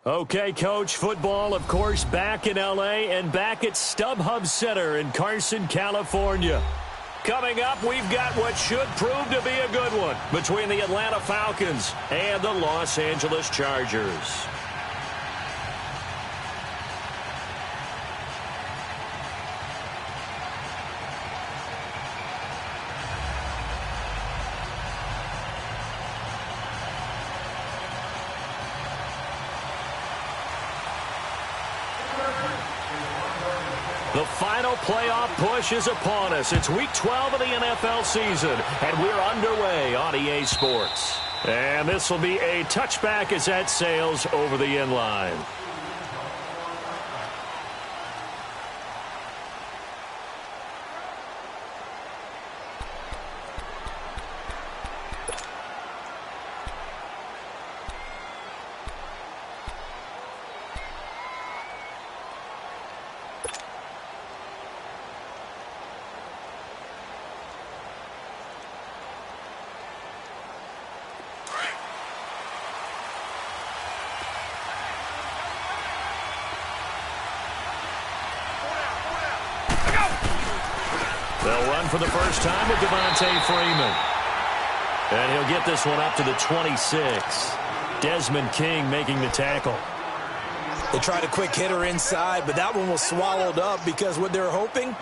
Okay, Coach, football, of course, back in L.A. and back at StubHub Center in Carson, California. Coming up, we've got what should prove to be a good one between the Atlanta Falcons and the Los Angeles Chargers. The final playoff push is upon us. It's Week 12 of the NFL season, and we're underway on EA Sports. And this will be a touchback as that sails over the end line. They'll run for the first time with Devontae Freeman. And he'll get this one up to the 26. Desmond King making the tackle. They tried a quick hitter inside, but that one was swallowed up because what they're hoping,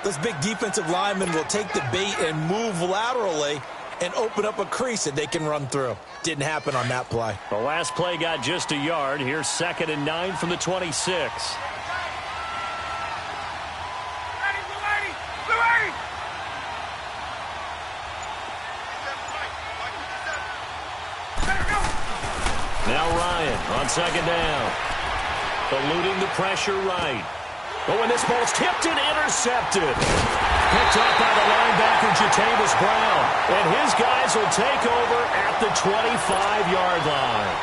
those big defensive linemen will take the bait and move laterally and open up a crease that they can run through. Didn't happen on that play. The last play got just a yard. Here's 2nd and 9 from the 26. Now Ryan on 2nd down. Eluding the pressure right. Oh, and this ball's tipped and intercepted. Picked up by the linebacker, Jatavis Brown. And his guys will take over at the 25-yard line.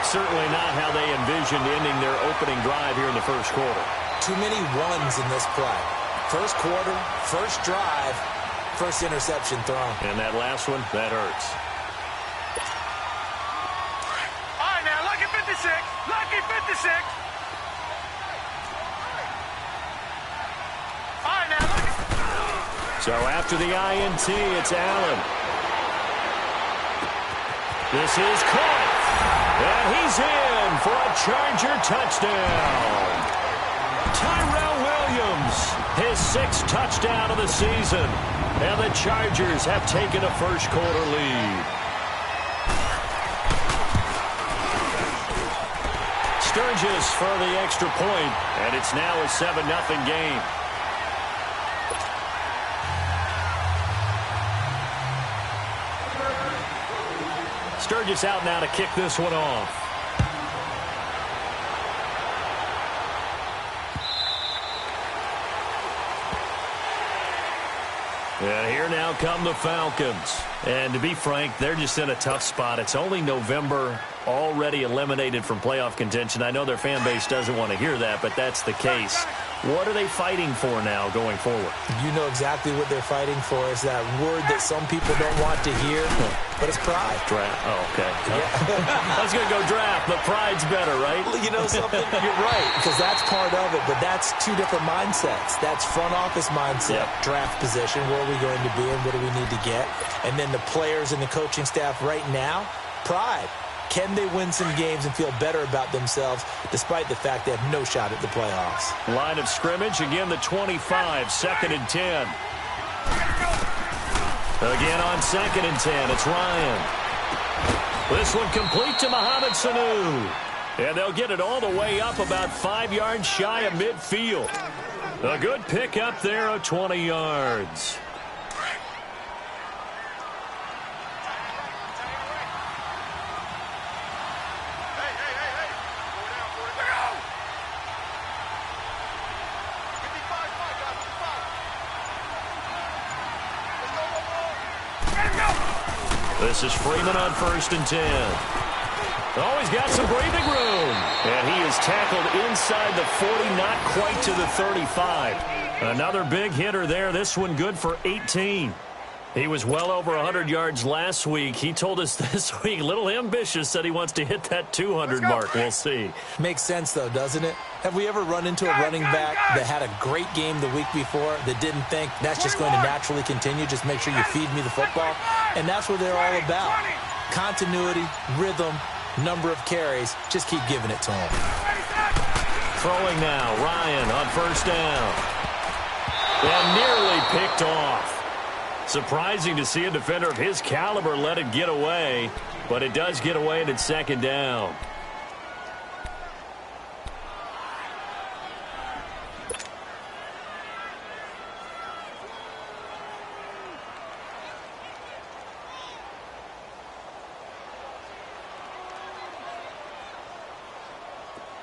Certainly not how they envisioned ending their opening drive here in the first quarter. Too many ones in this play. First quarter, first drive, first interception thrown. And that last one, that hurts. Lucky 56. All right, now, look. So after the INT, it's Allen. This is caught. And he's in for a Charger touchdown. Tyrell Williams, his 6th touchdown of the season. And the Chargers have taken a first quarter lead. Sturgis for the extra point, and it's now a 7-0 game. Sturgis out now to kick this one off. And here now come the Falcons. And to be frank, they're just in a tough spot. It's only November, already eliminated from playoff contention. I know their fan base doesn't want to hear that, but that's the case. What are they fighting for now going forward? You know exactly what they're fighting for. Is that word that some people don't want to hear, but it's pride. Draft. Oh, okay. Yeah. I was going to go draft, but pride's better, right? Well, you know something? You're right, because that's part of it, but that's two different mindsets. That's front office mindset, draft position, where are we going to be and what do we need to get? And then the players and the coaching staff right now, pride. Can they win some games and feel better about themselves despite the fact they have no shot at the playoffs? Line of scrimmage, again the 25, 2nd and 10. Again on 2nd and 10, it's Ryan. This one complete to Mohamed Sanu. And they'll get it all the way up about 5 yards shy of midfield. A good pick up there of 20 yards. This is Freeman on 1st and 10. Oh, he's got some breathing room. And he is tackled inside the 40, not quite to the 35. Another big hitter there. This one good for 18. He was well over 100 yards last week. He told us this week, a little ambitious, said he wants to hit that 200 mark. We'll see. Makes sense, though, doesn't it? Have we ever run into a running back that had a great game the week before that didn't think that's just going to naturally continue? Just make sure you feed me the football. And that's what they're all about. Continuity, rhythm, number of carries. Just keep giving it to him. Throwing now, Ryan on first down. And nearly picked off. Surprising to see a defender of his caliber let it get away, but it does get away and it's second down.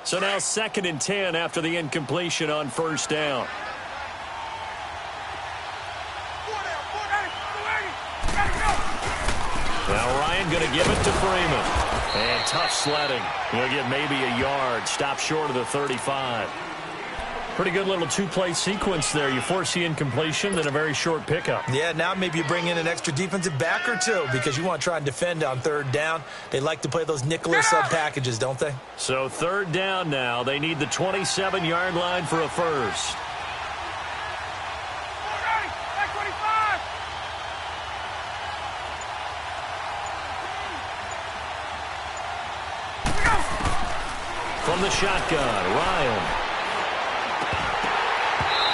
So now 2nd and 10 after the incompletion on first down. Now Ryan going to give it to Freeman. And tough sledding. He'll get maybe a yard. Stop short of the 35. Pretty good little two-play sequence there. You force the incompletion, then a very short pickup. Yeah, now maybe you bring in an extra defensive back or two because you want to try and defend on 3rd down. They like to play those nickel or sub packages, don't they? So 3rd down now. They need the 27-yard line for a first. From the shotgun, Ryan.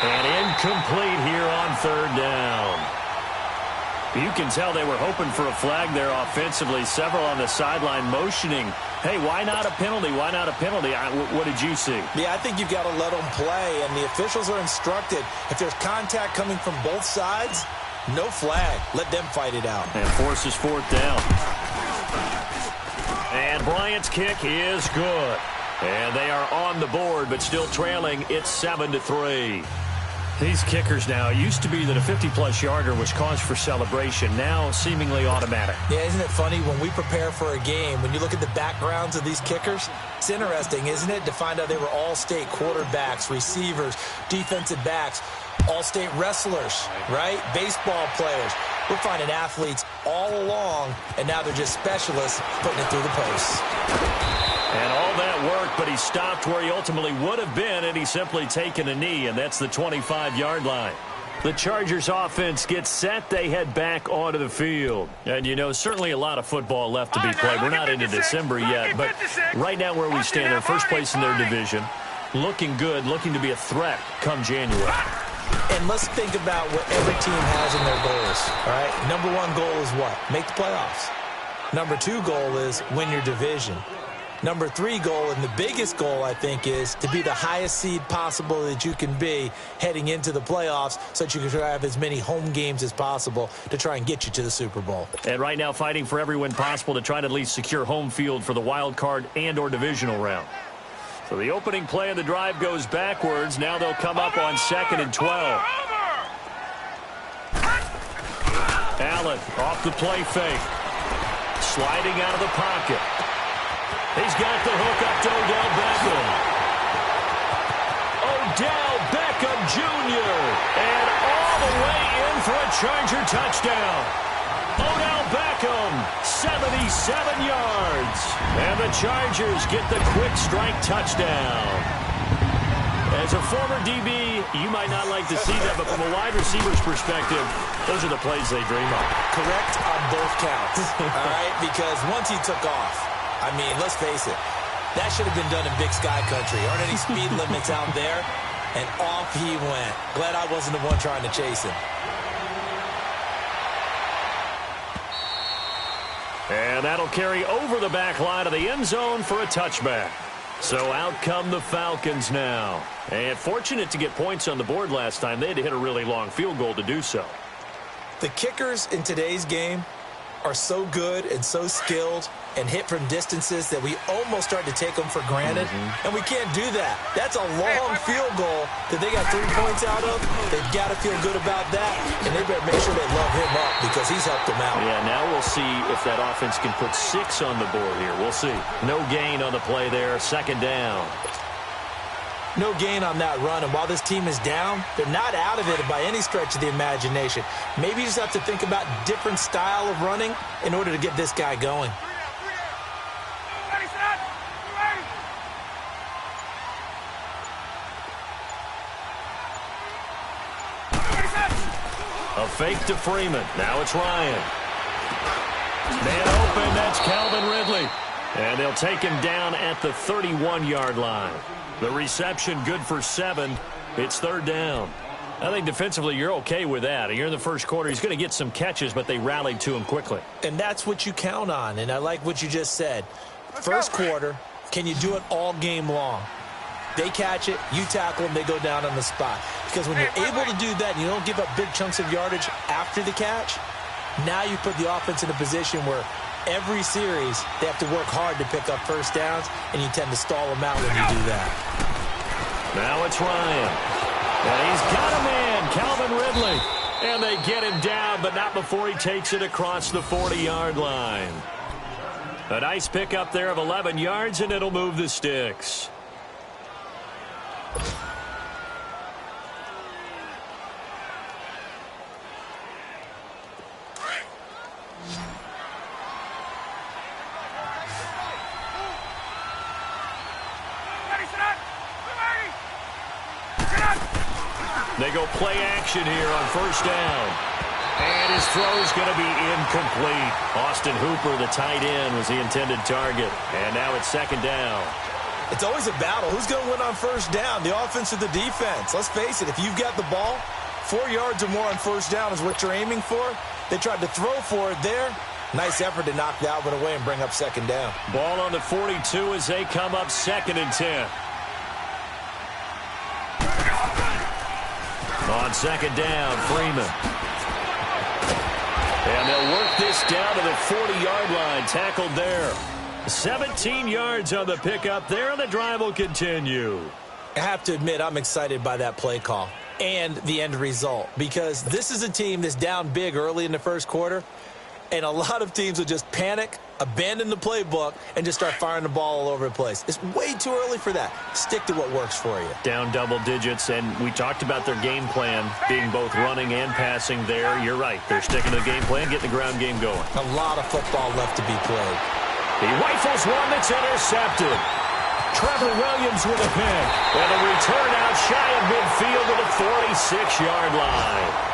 And incomplete here on 3rd down. You can tell they were hoping for a flag there offensively. Several on the sideline motioning. Hey, why not a penalty? Why not a penalty? What did you see? Yeah, I think you've got to let them play, and the officials are instructed. If there's contact coming from both sides, no flag. Let them fight it out. And forces 4th down. And Bryant's kick is good. And they are on the board, but still trailing. It's 7-3. These kickers now, it used to be that a 50-plus yarder was cause for celebration. Now, seemingly automatic. Yeah, isn't it funny when we prepare for a game, when you look at the backgrounds of these kickers, it's interesting, isn't it, to find out they were all-state quarterbacks, receivers, defensive backs, all-state wrestlers, right? Baseball players. We're finding athletes all along, and now they're just specialists putting it through the posts. And all that work, but he stopped where he ultimately would have been, and he's simply taken a knee, and that's the 25-yard line. The Chargers offense gets set. They head back onto the field. And, you know, certainly a lot of football left to be played. We're not into December yet, but right now where we stand, they're first place in their division. Looking good, looking to be a threat come January. And let's think about what every team has in their goals, all right? Number 1 goal is what? Make the playoffs. Number 2 goal is win your division. Number 3 goal, and the biggest goal, I think, is to be the highest seed possible that you can be heading into the playoffs so that you can have as many home games as possible to try and get you to the Super Bowl. And right now fighting for every win possible to try to at least secure home field for the wild card and or divisional round. So the opening play of the drive goes backwards. Now they'll come up on 2nd and 12. Allen off the play fake. Sliding out of the pocket. He's got the hook up to Odell Beckham. Odell Beckham Jr. And all the way in for a Charger touchdown. Odell Beckham, 77 yards. And the Chargers get the quick strike touchdown. As a former DB, you might not like to see that, but from a wide receiver's perspective, those are the plays they dream of. Correct on both counts, all right? Because once he took off, I mean, let's face it, that should have been done in Big Sky Country. Aren't any speed limits out there? And off he went. Glad I wasn't the one trying to chase him. And that'll carry over the back line of the end zone for a touchback. So out come the Falcons now. And fortunate to get points on the board last time. They had to hit a really long field goal to do so. The kickers in today's game are so good and so skilled and hit from distances that we almost start to take them for granted. And we can't do that. That's a long field goal that they got 3 points out of. They've got to feel good about that, and they better make sure they love him up because he's helped them out. Yeah, now we'll see if that offense can put 6 on the board here. We'll see. No gain on the play there. 2nd down. No gain on that run, and while this team is down, they're not out of it by any stretch of the imagination. Maybe you just have to think about different style of running in order to get this guy going. A fake to Freeman. Now it's Ryan. Man open, that's Calvin Ridley. And they'll take him down at the 31-yard line. The reception good for 7. It's third down. I think defensively you're okay with that. You're in the first quarter. He's going to get some catches, but they rallied to him quickly. And that's what you count on, and I like what you just said. First quarter, can you do it all game long? They catch it, you tackle them, they go down on the spot. Because when you're able to do that and you don't give up big chunks of yardage after the catch, now you put the offense in a position where every series they have to work hard to pick up first downs, and you tend to stall them out when you do that. Now it's Ryan. And he's got a man, Calvin Ridley. And they get him down, but not before he takes it across the 40-yard line. A nice pickup there of 11 yards, and it'll move the sticks. They go play action here on first down. And his throw's going to be incomplete. Austin Hooper, the tight end, was the intended target. And now it's second down. It's always a battle. Who's going to win on first down, the offense or the defense? Let's face it, if you've got the ball, 4 yards or more on first down is what you're aiming for. They tried to throw for it there. Nice effort to knock that one away and bring up second down. Ball on the 42 as they come up 2nd and 10. On second down, Freeman. And they'll work this down to the 40-yard line, tackled there. 17 yards on the pickup there, and the drive will continue. I have to admit, I'm excited by that play call and the end result, because this is a team that's down big early in the first quarter, and a lot of teams will just panic, abandon the playbook, and just start firing the ball all over the place. It's way too early for that. Stick to what works for you. Down double digits, and we talked about their game plan being both running and passing there. You're right. They're sticking to the game plan, getting the ground game going. A lot of football left to be played. He rifles one that's intercepted. Trevor Williams with a pick. And a return out shy of midfield to the 46-yard line.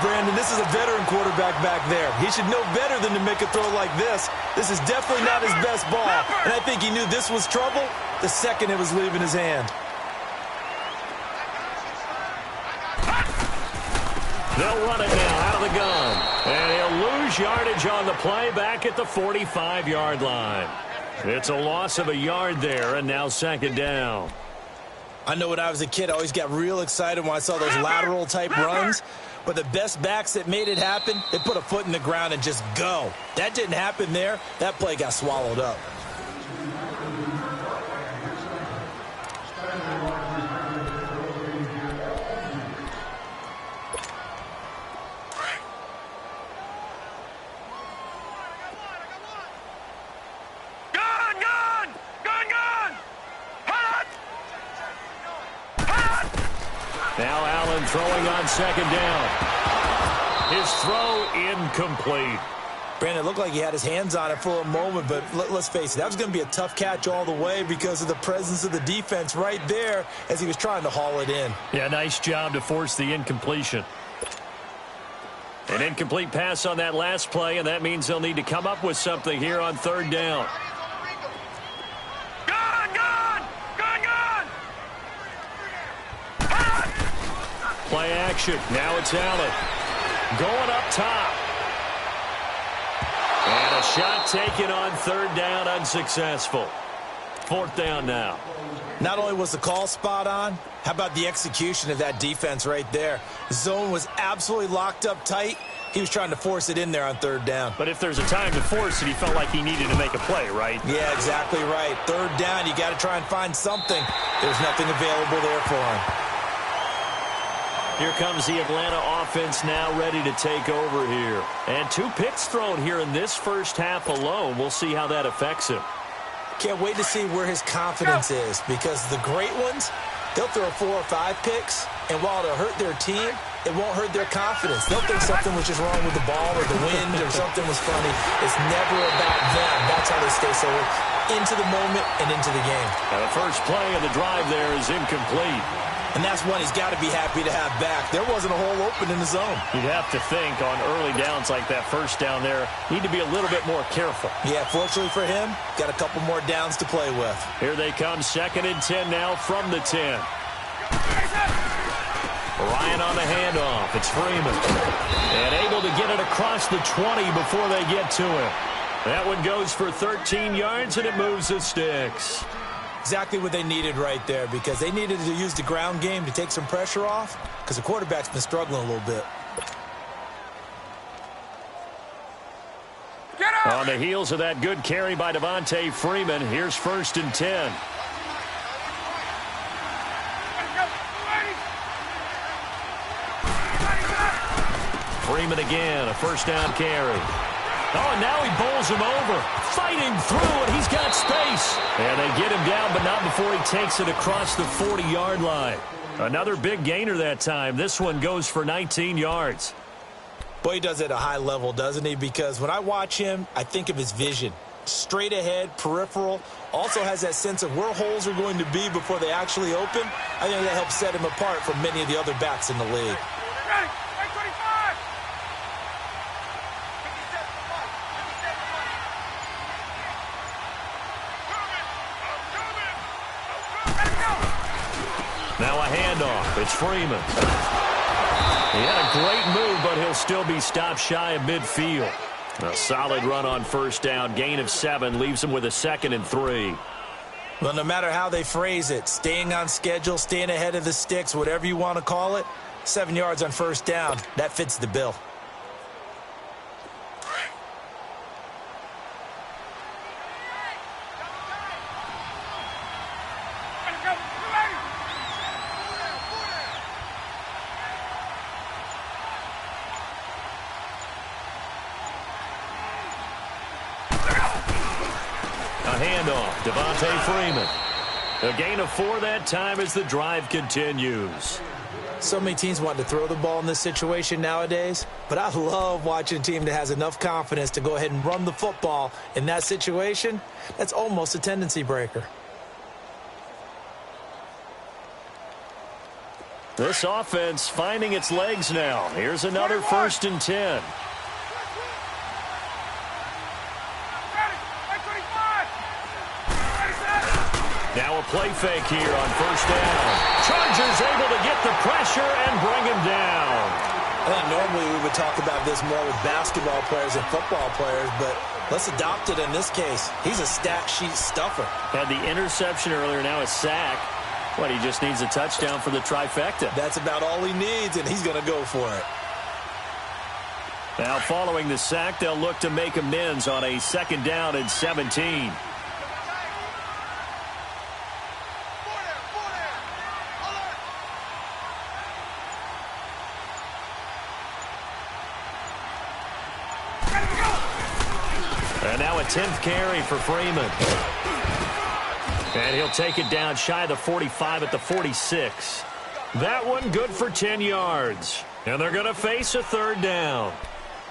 Brandon, this is a veteran quarterback back there. He should know better than to make a throw like this. This is definitely not his best ball, and I think he knew this was trouble the second it was leaving his hand. They'll run it now out of the gun, and he'll lose yardage on the play back at the 45-yard line. It's a loss of a yard there, and now second down. I know when I was a kid, I always got real excited when I saw those lateral-type runs. But the best backs that made it happen, they put a foot in the ground and just go. That didn't happen there. That play got swallowed up. Now Allen throwing on second down. His throw incomplete. Brandon, it looked like he had his hands on it for a moment, but let's face it, that was going to be a tough catch all the way because of the presence of the defense right there as he was trying to haul it in. Yeah, nice job to force the incompletion. An incomplete pass on that last play, and that means they'll need to come up with something here on third down. Play action. Now it's Allen. Going up top. And a shot taken on third down, unsuccessful. Fourth down now. Not only was the call spot on, how about the execution of that defense right there? The zone was absolutely locked up tight. He was trying to force it in there on third down. But if there's a time to force it, he felt like he needed to make a play, right? Yeah, exactly right. Third down, you got to try and find something. There's nothing available there for him. Here comes the Atlanta offense now ready to take over here. And 2 picks thrown here in this first half alone. We'll see how that affects him. Can't wait to see where his confidence is, because the great ones, they'll throw 4 or 5 picks, and while it'll hurt their team, it won't hurt their confidence. They'll think something was just wrong with the ball or the wind or something was funny. It's never about them. That's how they stay so into the moment and into the game. And the first play of the drive there is incomplete. And that's one he's got to be happy to have back. There wasn't a hole open in the zone. You'd have to think on early downs like that first down there, need to be a little bit more careful. Yeah, fortunately for him, got a couple more downs to play with. Here they come, 2nd and 10 now from the 10. Ryan on the handoff. It's Freeman. And able to get it across the 20 before they get to him. That one goes for 13 yards, and it moves the sticks. Exactly what they needed right there, because they needed to use the ground game to take some pressure off, because the quarterback's been struggling a little bit. On the heels of that good carry by Devontae Freeman, here's 1st and 10. Freeman again, a 1st down carry. Oh, and now he bowls him over. Fighting through, and he's got space. And they get him down, but not before he takes it across the 40-yard line. Another big gainer that time. This one goes for 19 yards. Boy, he does it at a high level, doesn't he? Because when I watch him, I think of his vision. Straight ahead, peripheral. Also has that sense of where holes are going to be before they actually open. I think that helps set him apart from many of the other backs in the league. Ready. 25. Now a handoff. It's Freeman. He had a great move, but he'll still be stopped shy of midfield. A solid run on 1st down. Gain of 7 leaves him with a 2nd and 3. Well, no matter how they phrase it, staying on schedule, staying ahead of the sticks, whatever you want to call it, 7 yards on 1st down, that fits the bill. Devontae Freeman. A gain of 4 that time as the drive continues. So many teams want to throw the ball in this situation nowadays, but I love watching a team that has enough confidence to go ahead and run the football in that situation. That's almost a tendency breaker. This offense finding its legs now. Here's another 1st and 10. Now a play fake here on 1st down. Chargers able to get the pressure and bring him down. Normally we would talk about this more with basketball players and football players, but let's adopt it in this case. He's a stat sheet stuffer. Had the interception earlier, now a sack. What, he just needs a touchdown for the trifecta. That's about all he needs, and he's going to go for it. Now following the sack, they'll look to make amends on a 2nd down and 17. And now a 10th carry for Freeman. And he'll take it down shy of the 45 at the 46. That one good for 10 yards. And they're going to face a 3rd down.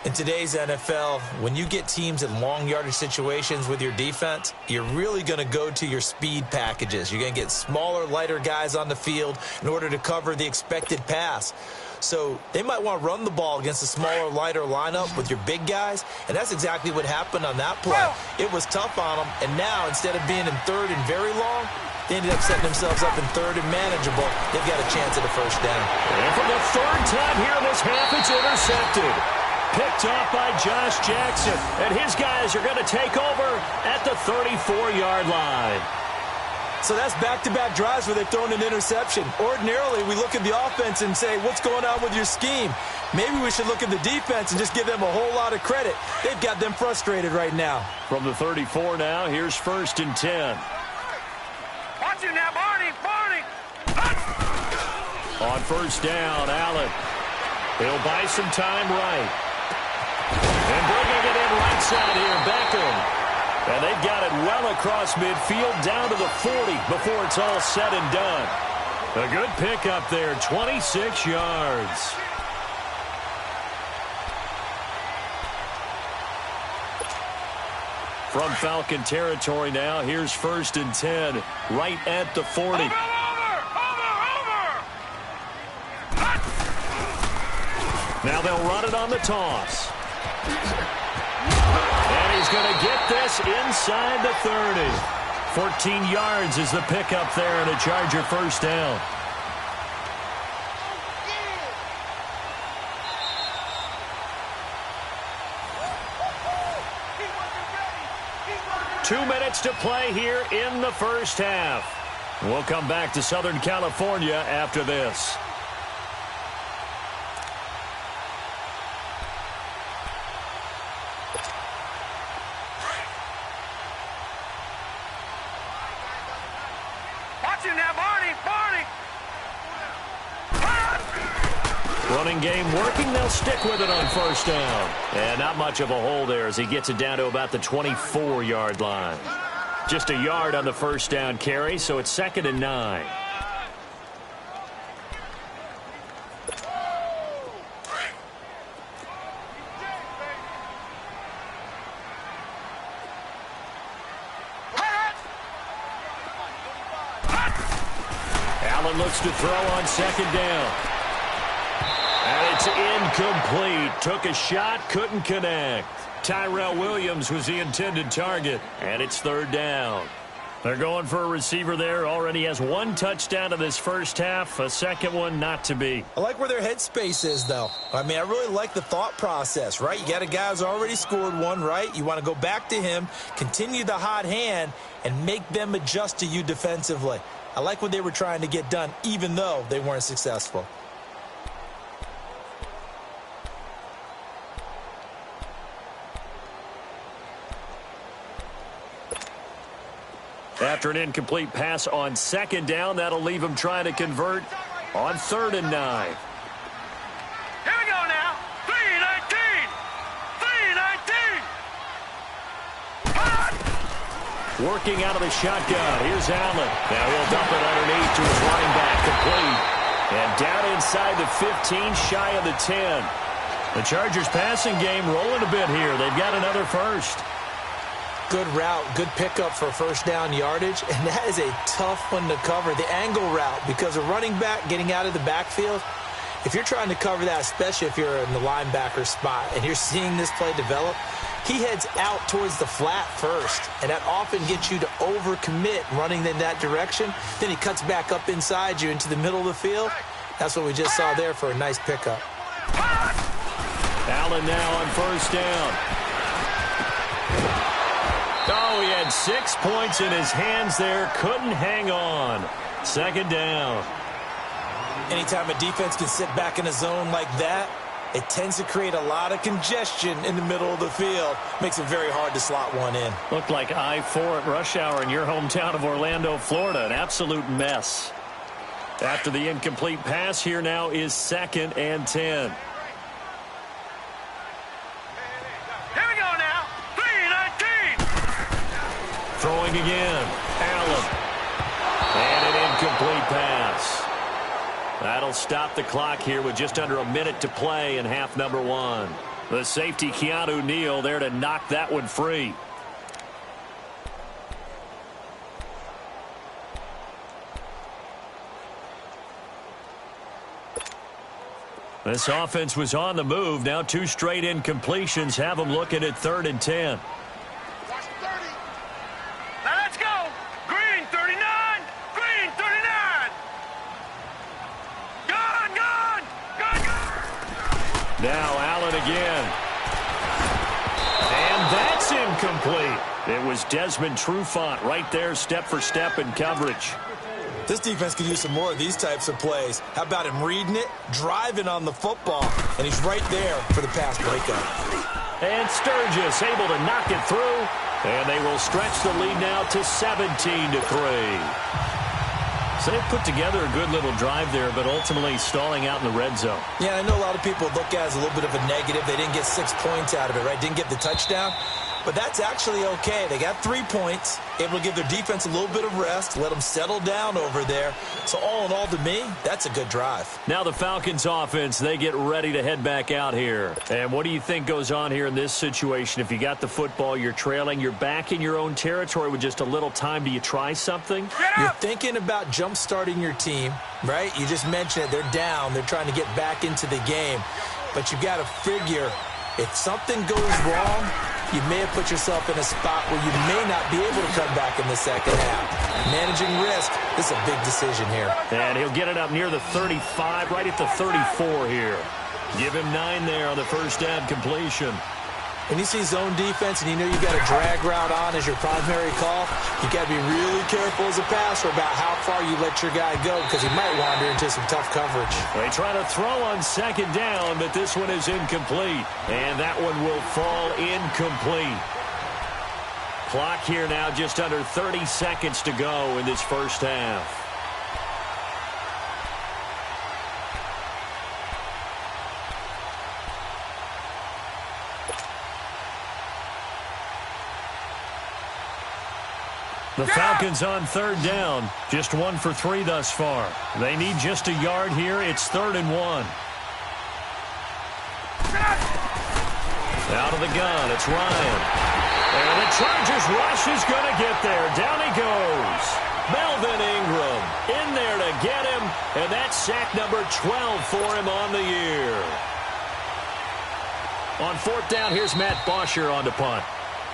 In today's NFL, when you get teams in long yardage situations with your defense, you're really going to go to your speed packages. You're going to get smaller, lighter guys on the field in order to cover the expected pass. So they might want to run the ball against a smaller, lighter lineup with your big guys, and that's exactly what happened on that play. It was tough on them, and now instead of being in 3rd and very long, they ended up setting themselves up in 3rd and manageable. They've got a chance at a 1st down. And for the 3rd time here in this half, it's intercepted. Picked off by Josh Jackson, and his guys are going to take over at the 34-yard line. So that's back-to-back drives where they've thrown an interception. Ordinarily, we look at the offense and say, what's going on with your scheme? Maybe we should look at the defense and just give them a whole lot of credit. They've got them frustrated right now. From the 34 now, here's 1st and 10. Watch it now, Barney. On 1st down, Allen. He'll buy some time right. And bringing it in right side here, Beckham. And they've got it well across midfield down to the 40 before it's all said and done. A good pickup there, 26 yards. From Falcon territory now, here's 1st and 10, right at the 40. Over! Now they'll run it on the toss. And he's going to get this inside the 30. 14 yards is the pickup there and a Charger first down. Two minutes to play here in the first half. We'll come back to Southern California after this. Watch him now, Barney! Running game working. They'll stick with it on first down. And not much of a hole there as he gets it down to about the 24-yard line. Just a yard on the first down carry, so it's 2nd and 9. Allen looks to throw on 2nd down. And it's incomplete. Took a shot, couldn't connect. Tyrell Williams was the intended target, and it's 3rd down. They're going for a receiver there. Already has 1 touchdown in this first half. A second one not to be. I like where their headspace is, though. I mean, I really like the thought process, right? You got a guy who's already scored 1, right? You want to go back to him, continue the hot hand, and make them adjust to you defensively. I like what they were trying to get done, even though they weren't successful. After an incomplete pass on 2nd down, that'll leave him trying to convert on 3rd and 9. Here we go now. 3-19. 3-19. Working out of the shotgun. Here's Allen. Now he'll dump it underneath to his running back, complete. And down inside the 15, shy of the 10. The Chargers passing game rolling a bit here. They've got another first. Good route, good pickup for first down yardage, and that is a tough one to cover, the angle route, because a running back getting out of the backfield, if you're trying to cover that, especially if you're in the linebacker spot and you're seeing this play develop, he heads out towards the flat first, and that often gets you to overcommit running in that direction. Then he cuts back up inside you into the middle of the field. That's what we just saw there for a nice pickup. Allen now on first down. Oh, he had 6 points in his hands there. Couldn't hang on. 2nd down. Anytime a defense can sit back in a zone like that, it tends to create a lot of congestion in the middle of the field. Makes it very hard to slot one in. Looked like I-4 at rush hour in your hometown of Orlando, Florida. An absolute mess. After the incomplete pass, here now is 2nd and 10. Throwing again. Allen. And an incomplete pass. That'll stop the clock here with just under a minute to play in half number 1. The safety, Keanu Neal, there to knock that one free. This offense was on the move. Now 2 straight incompletions have them looking at 3rd and 10. Now Allen again. And that's incomplete. It was Desmond Trufant right there, step for step in coverage. This defense could use some more of these types of plays. How about him reading it, driving on the football, and he's right there for the pass breakup. And Sturgis able to knock it through, and they will stretch the lead now to 17-3. So they put together a good little drive there, but ultimately stalling out in the red zone. Yeah, I know a lot of people look at it as a little bit of a negative. They didn't get 6 points out of it, right? Didn't get the touchdown. but that's actually okay. They got 3 points, able to give their defense a little bit of rest, let them settle down over there. So all in all, to me, that's a good drive. Now the Falcons offense, they get ready to head back out here. And what do you think goes on here in this situation? If you got the football, you're trailing, you're back in your own territory with just a little time. Do you try something? You're thinking about jump-starting your team, right? You just mentioned it. They're down. They're trying to get back into the game. But you've got to figure, if something goes wrong, you may have put yourself in a spot where you may not be able to come back in the second half. Managing risk, this is a big decision here. And he'll get it up near the 35, right at the 34 here. Give him 9 there on the first down completion. When you see zone defense and you know you've got a drag route on as your primary call, you got to be really careful as a passer about how far you let your guy go because he might wander into some tough coverage. They try to throw on second down, but this one is incomplete. And that one will fall incomplete. Clock here now just under 30 seconds to go in this first half. The Falcons on third down. Just 1 for 3 thus far. They need just a yard here. It's 3rd and 1. Out of the gun. It's Ryan. And the Chargers rush is going to get there. Down he goes. Melvin Ingram in there to get him. And that's sack number 12 for him on the year. On 4th down, here's Matt Bosher on to punt.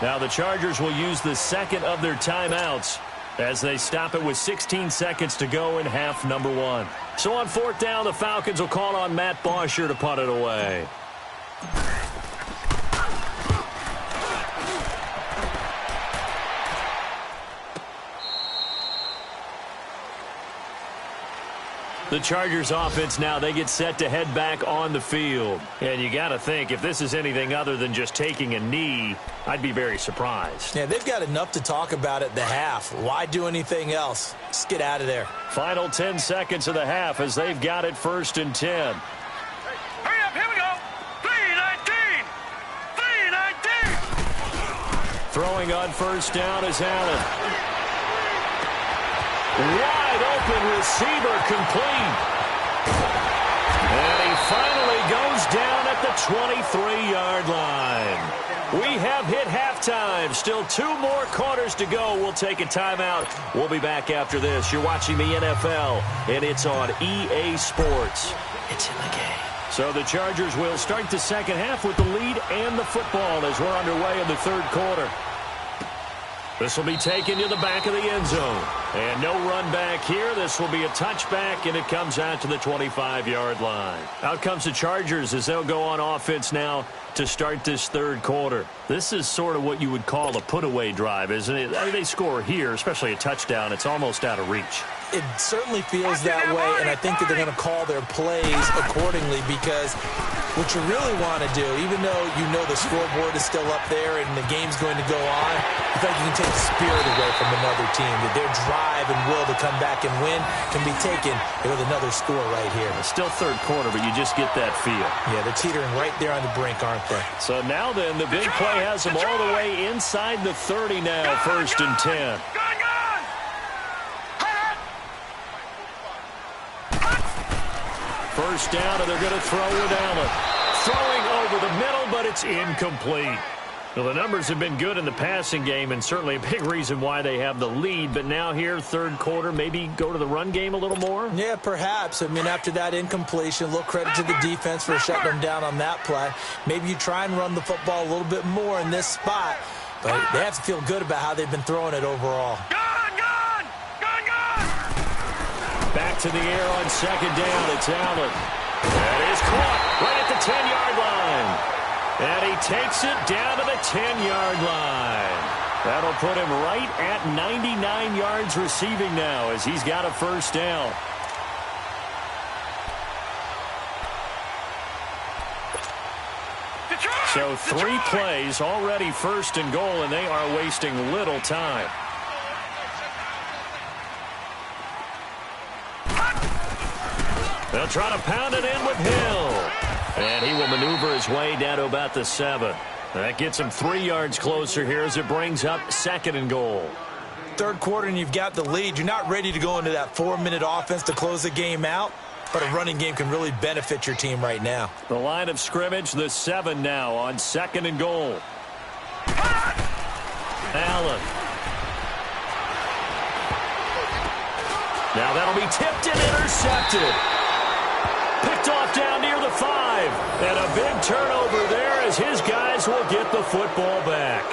Now the Chargers will use the second of their timeouts as they stop it with 16 seconds to go in half number 1. So on 4th down, the Falcons will call on Matt Bosher to punt it away. The Chargers offense now, they get set to head back on the field. And you got to think, if this is anything other than just taking a knee, I'd be very surprised. Yeah, they've got enough to talk about at the half. Why do anything else? Just get out of there. Final 10 seconds of the half as they've got it 1st and 10. Hurry up, here we go. 3:19. 3:19. Throwing on 1st down is Allen. Wide open receiver complete. And he finally goes down at the 23-yard line. We have hit halftime. Still 2 more quarters to go. We'll take a timeout. We'll be back after this. You're watching the NFL, and it's on EA Sports. It's in the game. So the Chargers will start the second half with the lead and the football as we're underway in the 3rd quarter. This will be taken to the back of the end zone. And no run back here. This will be a touchback, and it comes out to the 25-yard line. Out comes the Chargers as they'll go on offense now to start this 3rd quarter. This is sort of what you would call a put-away drive, isn't it? I mean, they score here, especially a touchdown. It's almost out of reach. It certainly feels that way, and I think that they're going to call their plays accordingly because what you really want to do, even though you know the scoreboard is still up there and the game's going to go on, I think you can take the spirit away from another team, that their drive and will to come back and win can be taken with another score right here. It's still 3rd quarter, but you just get that feel. Yeah, they're teetering right there on the brink, aren't they? So now then, the big play has them all the way inside the 30 now, 1st and 10. First down, and they're going to throw with Allen. Throwing over the middle, but it's incomplete. Well, the numbers have been good in the passing game, and certainly a big reason why they have the lead. But now here, 3rd quarter, maybe go to the run game a little more? Yeah, perhaps. I mean, after that incompletion, a little credit to the defense for shutting them down on that play. Maybe you try and run the football a little bit more in this spot. But they have to feel good about how they've been throwing it overall. Back to the air on 2nd down. It's Allen. That is caught right at the 10-yard line. And he takes it down to the 10-yard line. That'll put him right at 99 yards receiving now as he's got a 1st down. So 3 plays, already 1st and goal, and they are wasting little time. They'll try to pound it in with Hill. And he will maneuver his way down to about the 7. That gets him 3 yards closer here as it brings up 2nd and goal. Third quarter and you've got the lead. You're not ready to go into that 4-minute offense to close the game out, but a running game can really benefit your team right now. The line of scrimmage, the 7 now on 2nd and goal. Allen. Now that'll be tipped and intercepted. Picked off down near the 5. And a big turnover there as his guys will get the football back.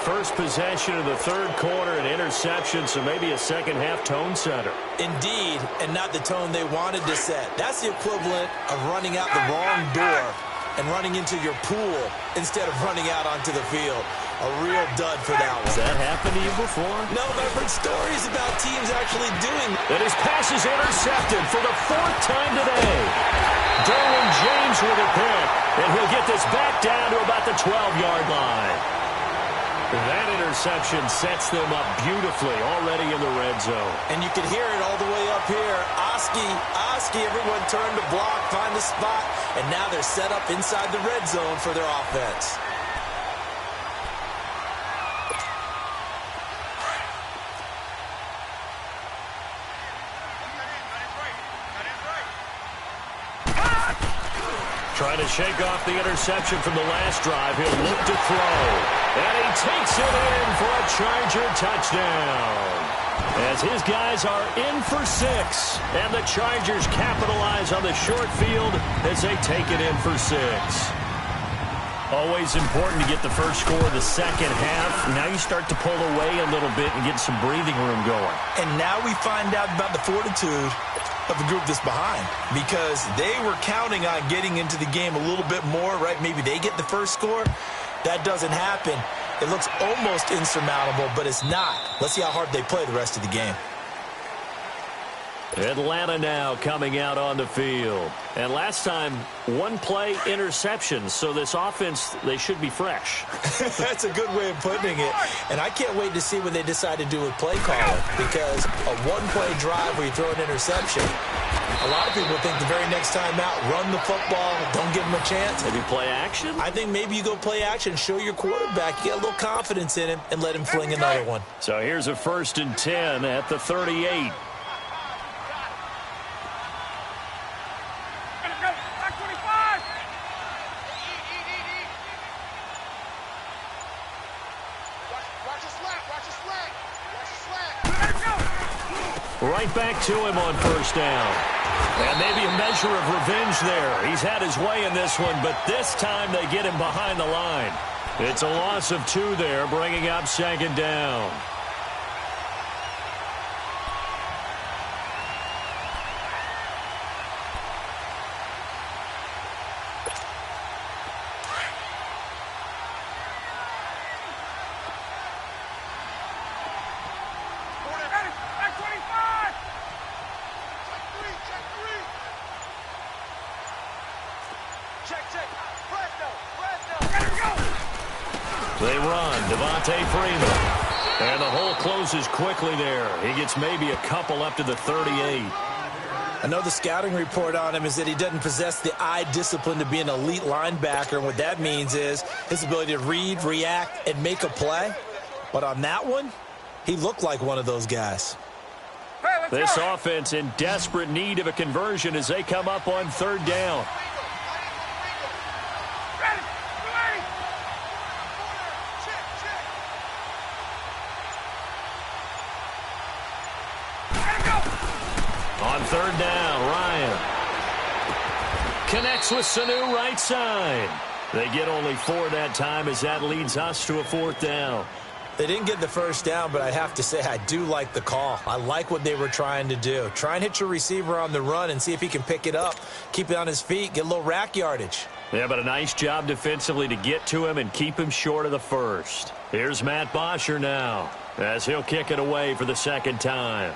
First possession of the third quarter, an interception, so maybe a second-half tone setter. Indeed, and not the tone they wanted to set. That's the equivalent of running out the wrong door and running into your pool instead of running out onto the field. A real dud for that one. Has that happened to you before? No, but I've heard stories about teams actually doing that. And his pass is intercepted for the 4th time today. Derwin James with a pick, and he'll get this back down to about the 12-yard line. That interception sets them up beautifully already in the red zone. And you can hear it all the way up here. Oski, everyone turned to block, find a spot, and now they're set up inside the red zone for their offense. Trying to shake off the interception from the last drive. He'll look to throw. And he takes it in for a Charger touchdown. As his guys are in for 6. And the Chargers capitalize on the short field as they take it in for 6. Always important to get the first score of the second half. Now you start to pull away a little bit and get some breathing room going. And now we find out about the fortitude of the group that's behind, because they were counting on getting into the game a little bit more, right? Maybe they get the first score. That doesn't happen. It looks almost insurmountable, but it's not. Let's see how hard they play the rest of the game. Atlanta now coming out on the field. And last time, 1 play interception. So this offense, they should be fresh. That's a good way of putting it. And I can't wait to see what they decide to do with play calling, because a 1-play drive where you throw an interception, a lot of people think the very next time out, run the football, don't give them a chance. Maybe play action? I think maybe you go play action, show your quarterback, you get a little confidence in him, and let him fling another one. So here's a 1st and 10 at the 38. Right back to him on 1st down. And maybe a measure of revenge there. He's had his way in this one, but this time they get him behind the line. It's a loss of 2 there, bringing up 2nd down. They run, Freeman. And the hole closes quickly there. He gets maybe a couple up to the 38. I know the scouting report on him is that he doesn't possess the eye discipline to be an elite linebacker. And what that means is his ability to read, react, and make a play. But on that one, he looked like one of those guys. This offense in desperate need of a conversion as they come up on 3rd down. On 3rd down, Ryan connects with Sanu right side. They get only 4 that time as that leads us to a 4th down. They didn't get the 1st down, but I have to say I do like the call. I like what they were trying to do. Try and hit your receiver on the run and see if he can pick it up. Keep it on his feet, get a little rack yardage. Yeah, but a nice job defensively to get to him and keep him short of the 1st. Here's Matt Bosher now as he'll kick it away for the 2nd time.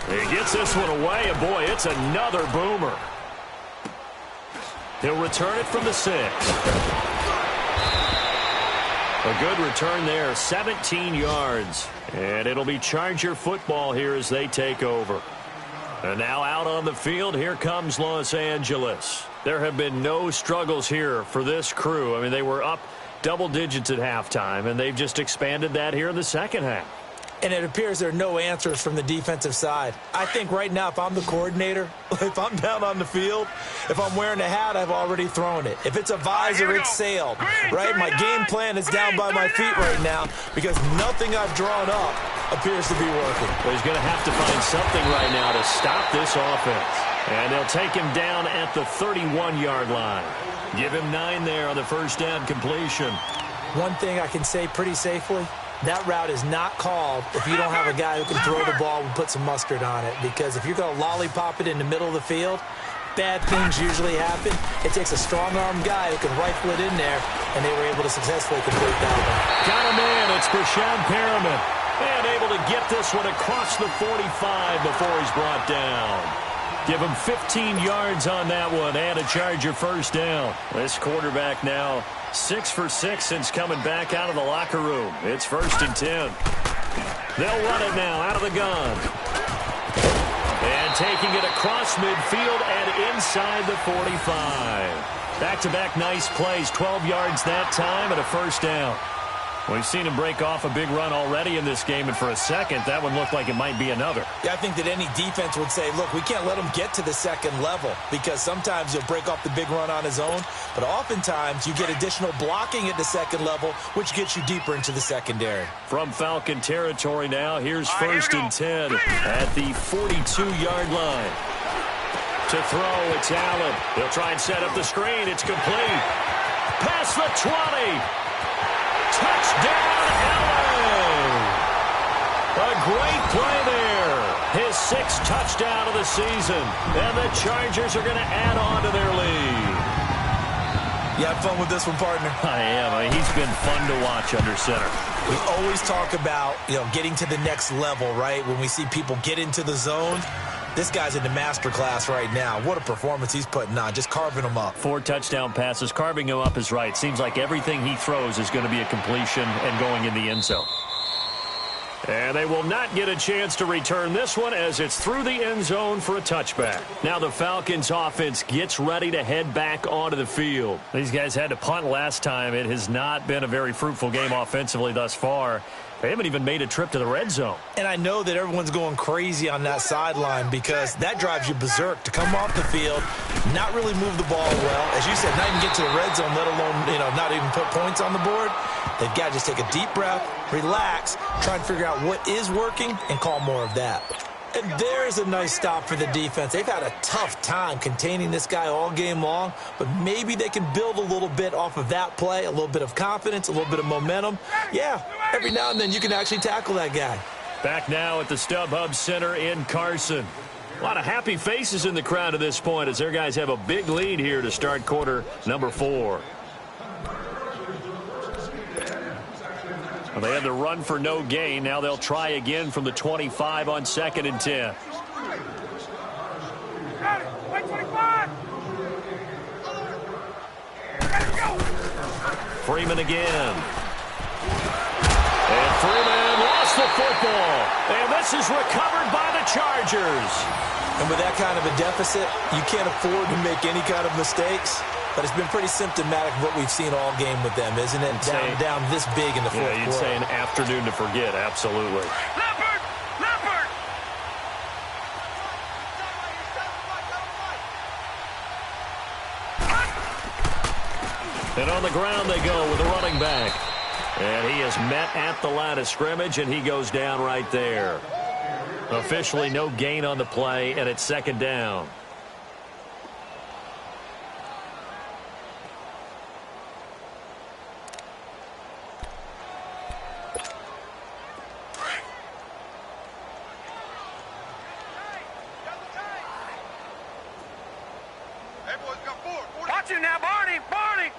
He gets this one away, and boy, it's another boomer. He'll return it from the 6. A good return there, 17 yards. And it'll be Charger football here as they take over. And now out on the field, here comes Los Angeles. There have been no struggles here for this crew. I mean, they were up double digits at halftime, and they've just expanded that here in the second half. And it appears there are no answers from the defensive side. I think right now, if I'm the coordinator, if I'm down on the field, if I'm wearing a hat, I've already thrown it. If it's a visor, it's sailed, right? My game plan is down by my feet right now because nothing I've drawn up appears to be working. Well, he's going to have to find something right now to stop this offense. And they'll take him down at the 31-yard line. Give him 9 there on the first down completion. One thing I can say pretty safely, that route is not called if you don't have a guy who can throw the ball and put some mustard on it. Because if you're going to lollipop it in the middle of the field, bad things usually happen. It takes a strong-arm guy who can rifle it in there, and they were able to successfully complete that one. Got him in. It's Brashad Perriman. And able to get this one across the 45 before he's brought down. Give him 15 yards on that one and a Charger first down. This quarterback now 6 for 6 since coming back out of the locker room. It's 1st and 10. They'll run it now out of the gun. And taking it across midfield and inside the 45. Back-to-back nice plays, 12 yards that time and a first down. We've seen him break off a big run already in this game, and for a second, that one looked like it might be another. Yeah, I think that any defense would say, look, we can't let him get to the second level because sometimes he'll break off the big run on his own, but oftentimes you get additional blocking at the second level, which gets you deeper into the secondary. From Falcon territory now, here's 1st and 10 at the 42-yard line. To throw, it's Allen. He'll try and set up the screen. It's complete. Past the 20. Touchdown, Allen! A great play there. His 6th touchdown of the season. And the Chargers are going to add on to their lead. You have fun with this one, partner? I am. He's been fun to watch under center. We always talk about, getting to the next level, right? When we see people get into the zone. This guy's in the master class right now. What a performance he's putting on, just carving them up. 4 touchdown passes. Carving him up is right. Seems like everything he throws is going to be a completion and going in the end zone. And they will not get a chance to return this one as it's through the end zone for a touchback. Now the Falcons offense gets ready to head back onto the field. These guys had to punt last time. It has not been a very fruitful game offensively thus far. They haven't even made a trip to the red zone. And I know that everyone's going crazy on that sideline because that drives you berserk to come off the field, not really move the ball well. As you said, not even get to the red zone, let alone, not even put points on the board. They've got to just take a deep breath, relax, try and figure out what is working, and call more of that. And there's a nice stop for the defense. They've had a tough time containing this guy all game long, but maybe they can build a little bit off of that play, a little bit of confidence, a little bit of momentum. Yeah, every now and then you can actually tackle that guy. Back now at the StubHub Center in Carson. A lot of happy faces in the crowd at this point as their guys have a big lead here to start quarter number 4. Well, they had the run for no gain. Now they'll try again from the 25 on 2nd and 10. Freeman again. And Freeman lost the football. And this is recovered by the Chargers. And with that kind of a deficit, you can't afford to make any kind of mistakes. But it's been pretty symptomatic of what we've seen all game with them, isn't it? Down this big in the fourth quarter. Yeah, you'd say an afternoon to forget, absolutely. Leopard! Leopard! And on the ground they go with the running back. And he is met at the line of scrimmage, and he goes down right there. Officially no gain on the play, and it's 2nd down. Watch it now, Barney! Barney!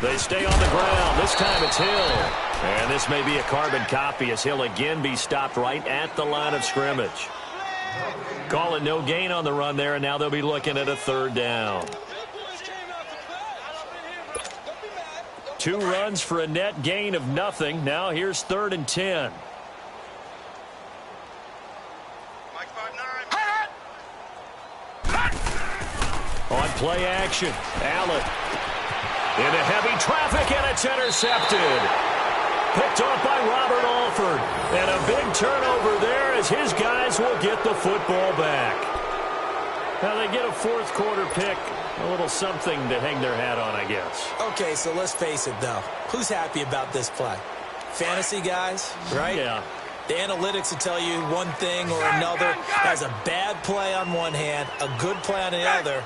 They stay on the ground. This time it's Hill. And this may be a carbon copy as Hill again be stopped right at the line of scrimmage. Call it no gain on the run there, and now they'll be looking at a 3rd down. 2 runs for a net gain of nothing. Now here's 3rd and 10. On play action, Allen into heavy traffic, and it's intercepted. Picked off by Robert Alford. And a big turnover there as his guys will get the football back. Now they get a 4th quarter pick. A little something to hang their hat on, I guess. Okay, so let's face it, though. Who's happy about this play? Fantasy guys, right? Yeah. The analytics will tell you one thing or another. Has a bad play on one hand, a good play on the other,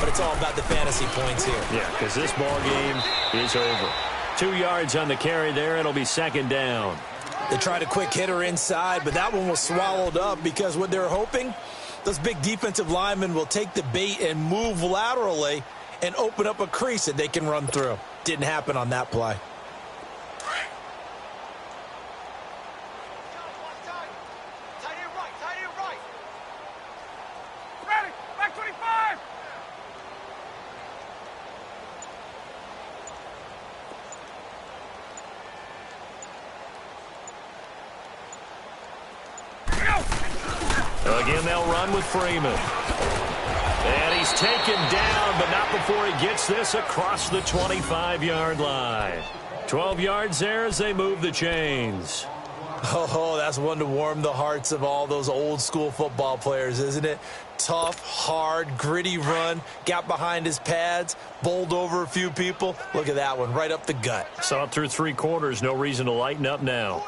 but it's all about the fantasy points here. Yeah, because this ball game is over. 2 yards on the carry there. It'll be 2nd down. They tried a quick hitter inside, but that one was swallowed up because what they're hoping, those big defensive linemen will take the bait and move laterally and open up a crease that they can run through. Didn't happen on that play. Again, they'll run with Freeman. And he's taken down, but not before he gets this across the 25-yard line. 12 yards there as they move the chains. Oh, that's one to warm the hearts of all those old-school football players, isn't it? Tough, hard, gritty run. Got behind his pads, bowled over a few people. Look at that one, right up the gut. Saw it through 3 quarters. No reason to lighten up now.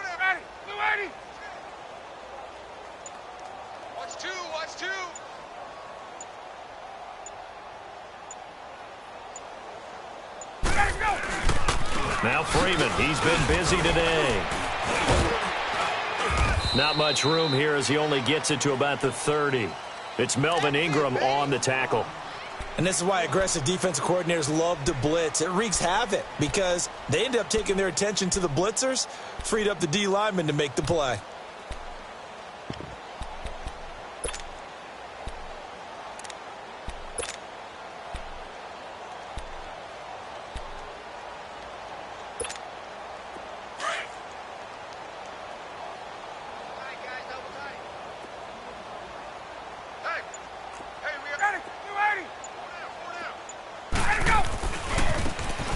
Now Freeman, he's been busy today. Not much room here as he only gets it to about the 30. It's Melvin Ingram on the tackle. And this is why aggressive defensive coordinators love to blitz. It wreaks havoc because they end up taking their attention to the blitzers, freed up the D lineman to make the play.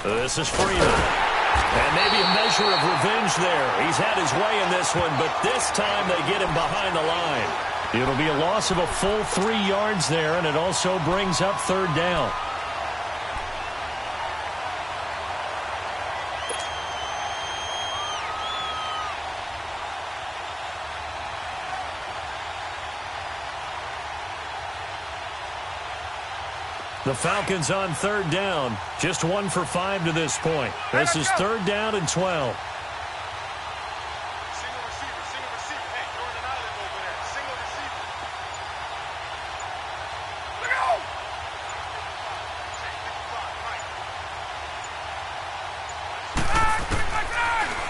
This is Freeman. And maybe a measure of revenge there. He's had his way in this one, but this time they get him behind the line. It'll be a loss of a full 3 yards there, and it also brings up 3rd down. The Falcons on 3rd down. Just 1 for 5 to this point. This is 3rd down and 12.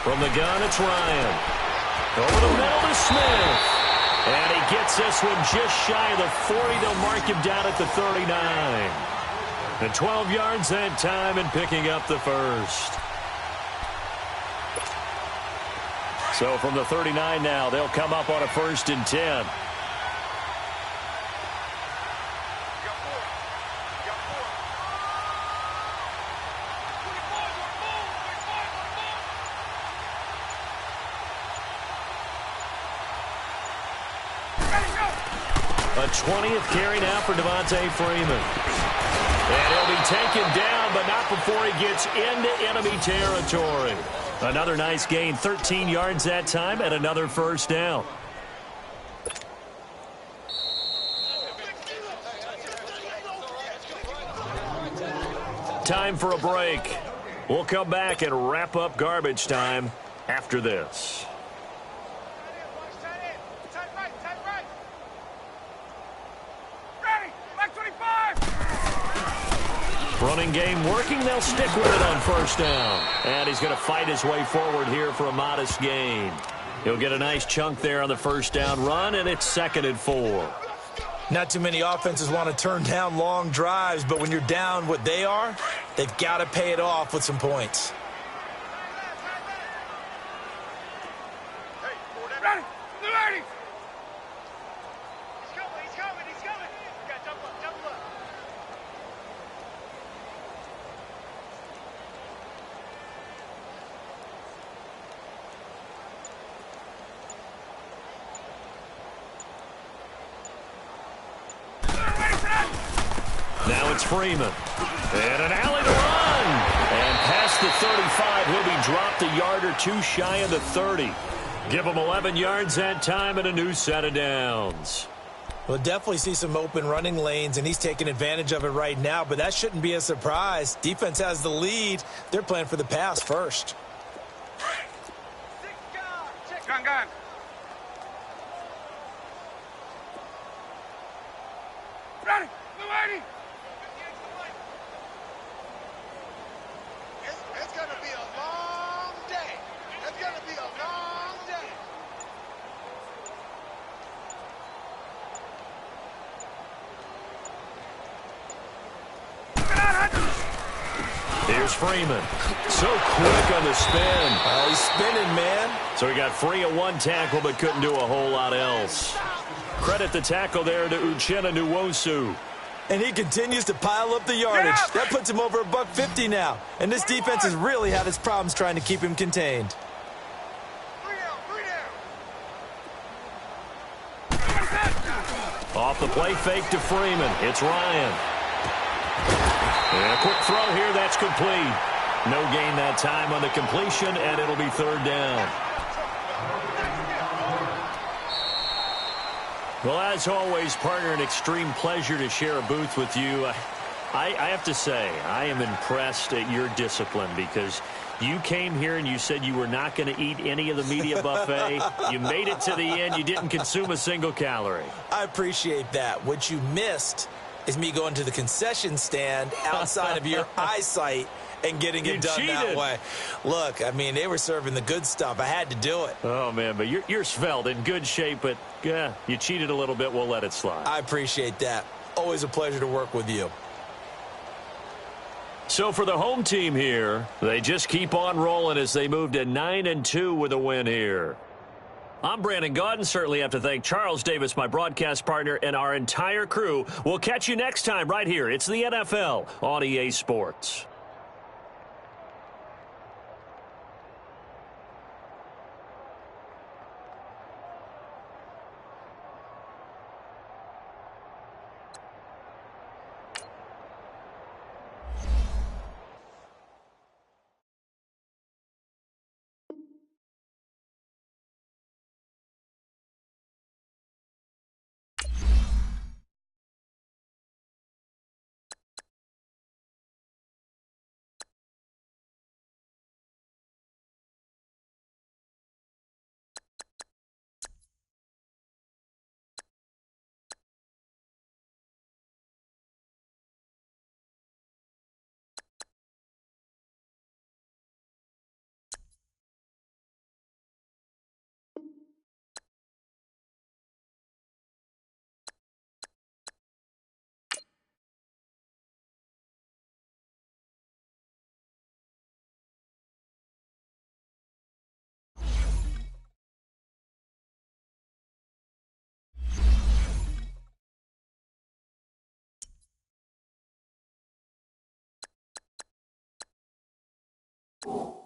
From the gun, it's Ryan. Over the middle to Smith. And he gets this one just shy of the 40. They'll mark him down at the 39. And 12 yards that time and picking up the 1st. So from the 39 now, they'll come up on a 1st and 10. A 20th carry now for Devontae Freeman. And he'll be taken down, but not before he gets into enemy territory. Another nice gain, 13 yards that time, and another 1st down. Time for a break. We'll come back and wrap up garbage time after this. Running game working. They'll stick with it on 1st down. And he's going to fight his way forward here for a modest gain. He'll get a nice chunk there on the 1st down run, and it's 2nd and 4. Not too many offenses want to turn down long drives, but when you're down what they are, they've got to pay it off with some points. It's Freeman. And an alley to run. And past the 35, he'll be dropped a yard or two shy of the 30. Give him 11 yards that time and a new set of downs. We'll definitely see some open running lanes, and he's taking advantage of it right now, but that shouldn't be a surprise. Defense has the lead. They're playing for the pass first. Gun. Ready. It's going to be a long day. It's going to be a long day. Here's Freeman. So quick on the spin. He's spinning, man. So he got free of one tackle but couldn't do a whole lot else. Credit the tackle there to Uchenna Nwosu. And he continues to pile up the yardage. That puts him over $150 now. And this defense has really had its problems trying to keep him contained. Off the play fake to Freeman. It's Ryan. And a quick throw here. That's complete. No gain that time on the completion, and it'll be third down. Well, as always, partner, an extreme pleasure to share a booth with you. I have to say, I am impressed at your discipline because you came here and you said you were not going to eat any of the media buffet. You made it to the end. You didn't consume a single calorie. I appreciate that. What you missed is me going to the concession stand outside of your eyesight and getting it done that way. Look, I mean, they were serving the good stuff. I had to do it. Oh, man, but you're svelte, in good shape, but you cheated a little bit. We'll let it slide. I appreciate that. Always a pleasure to work with you. So for the home team here, they just keep on rolling as they move to 9-2 with a win here. I'm Brandon Gaudin. Certainly have to thank Charles Davis, my broadcast partner, and our entire crew. We'll catch you next time right here. It's the NFL on EA Sports. Oh.